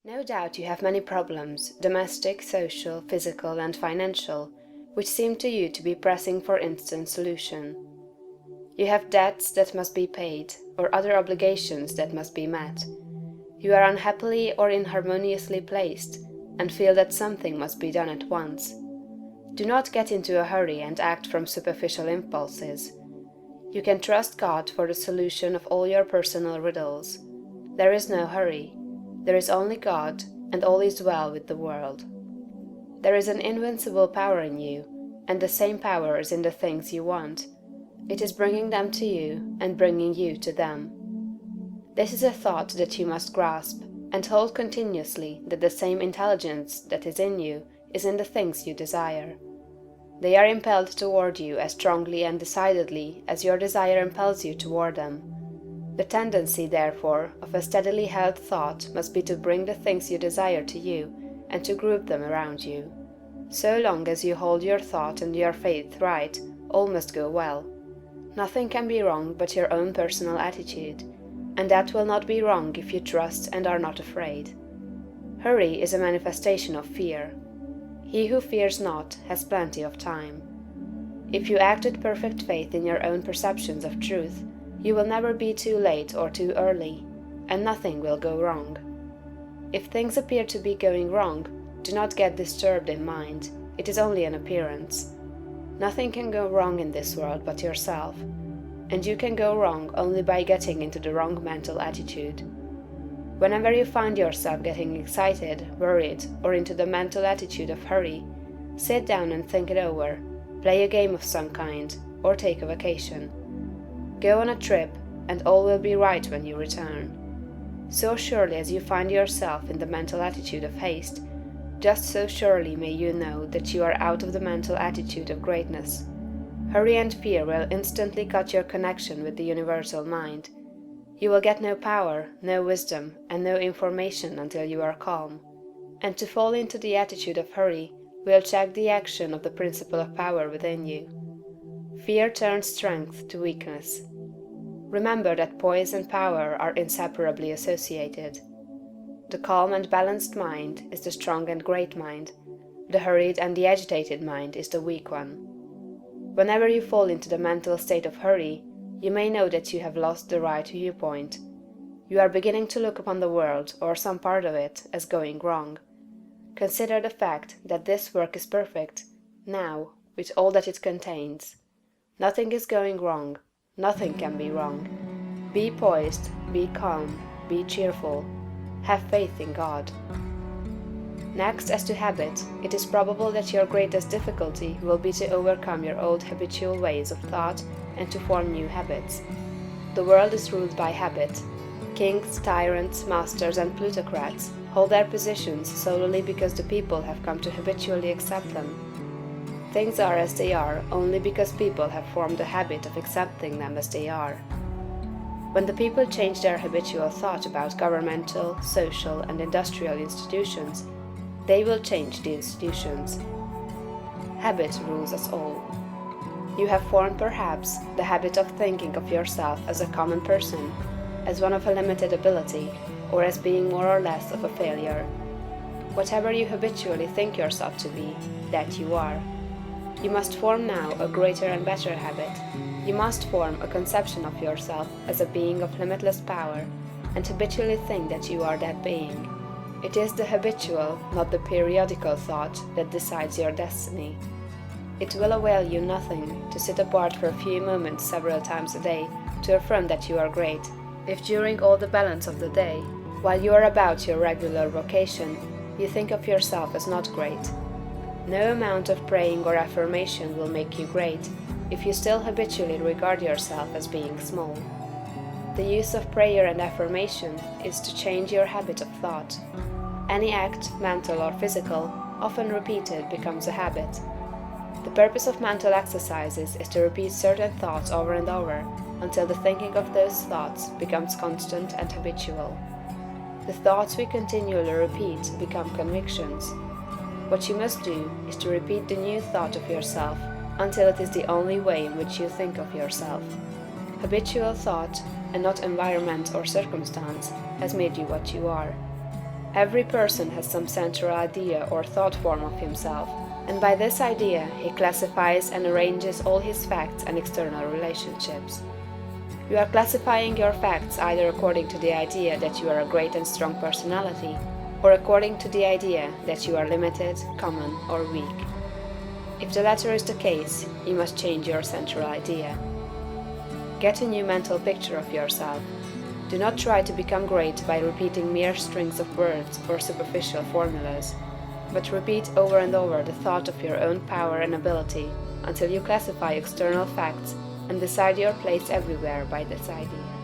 No doubt you have many problems, domestic, social, physical, and financial, which seem to you to be pressing for instant solution. You have debts that must be paid, or other obligations that must be met. You are unhappily or inharmoniously placed, and feel that something must be done at once. Do not get into a hurry and act from superficial impulses. You can trust God for the solution of all your personal riddles. There is no hurry. There is only God, and all is well with the world. There is an invincible power in you, and the same power is in the things you want. It is bringing them to you, and bringing you to them. This is a thought that you must grasp, and hold continuously that the same intelligence that is in you is in the things you desire. They are impelled toward you as strongly and decidedly as your desire impels you toward them. The tendency, therefore, of a steadily held thought must be to bring the things you desire to you, and to group them around you. So long as you hold your thought and your faith right, all must go well. Nothing can be wrong but your own personal attitude, and that will not be wrong if you trust and are not afraid. Hurry is a manifestation of fear. He who fears not has plenty of time. If you act with perfect faith in your own perceptions of truth, you will never be too late or too early, and nothing will go wrong. If things appear to be going wrong, do not get disturbed in mind. It is only an appearance. Nothing can go wrong in this world but yourself, and you can go wrong only by getting into the wrong mental attitude. Whenever you find yourself getting excited, worried, or into the mental attitude of hurry, sit down and think it over, play a game of some kind, or take a vacation. Go on a trip, and all will be right when you return. So surely as you find yourself in the mental attitude of haste, just so surely may you know that you are out of the mental attitude of greatness. Hurry and fear will instantly cut your connection with the universal mind. You will get no power, no wisdom, and no information until you are calm. And to fall into the attitude of hurry will check the action of the principle of power within you. Fear turns strength to weakness. Remember that poise and power are inseparably associated. The calm and balanced mind is the strong and great mind. The hurried and the agitated mind is the weak one. Whenever you fall into the mental state of hurry, you may know that you have lost the right viewpoint. You are beginning to look upon the world, or some part of it, as going wrong. Consider the fact that this work is perfect, now, with all that it contains. Nothing is going wrong. Nothing can be wrong. Be poised, be calm, be cheerful. Have faith in God. Next, as to habit, it is probable that your greatest difficulty will be to overcome your old habitual ways of thought and to form new habits. The world is ruled by habit. Kings, tyrants, masters, and plutocrats hold their positions solely because the people have come to habitually accept them. Things are as they are only because people have formed the habit of accepting them as they are. When the people change their habitual thought about governmental, social, and industrial institutions, they will change the institutions. Habit rules us all. You have formed perhaps the habit of thinking of yourself as a common person, as one of a limited ability, or as being more or less of a failure. Whatever you habitually think yourself to be, that you are. You must form now a greater and better habit. You must form a conception of yourself as a being of limitless power, and habitually think that you are that being. It is the habitual, not the periodical thought that decides your destiny. It will avail you nothing to sit apart for a few moments several times a day to affirm that you are great, if during all the balance of the day, while you are about your regular vocation, you think of yourself as not great. No amount of praying or affirmation will make you great if you still habitually regard yourself as being small. The use of prayer and affirmation is to change your habit of thought. Any act, mental or physical, often repeated becomes a habit. The purpose of mental exercises is to repeat certain thoughts over and over until the thinking of those thoughts becomes constant and habitual. The thoughts we continually repeat become convictions. What you must do is to repeat the new thought of yourself until it is the only way in which you think of yourself. Habitual thought, and not environment or circumstance, has made you what you are. Every person has some central idea or thought form of himself, and by this idea he classifies and arranges all his facts and external relationships. You are classifying your facts either according to the idea that you are a great and strong personality, or according to the idea that you are limited, common, or weak. If the latter is the case, you must change your central idea. Get a new mental picture of yourself. Do not try to become great by repeating mere strings of words or superficial formulas, but repeat over and over the thought of your own power and ability until you classify external facts and decide your place everywhere by this idea.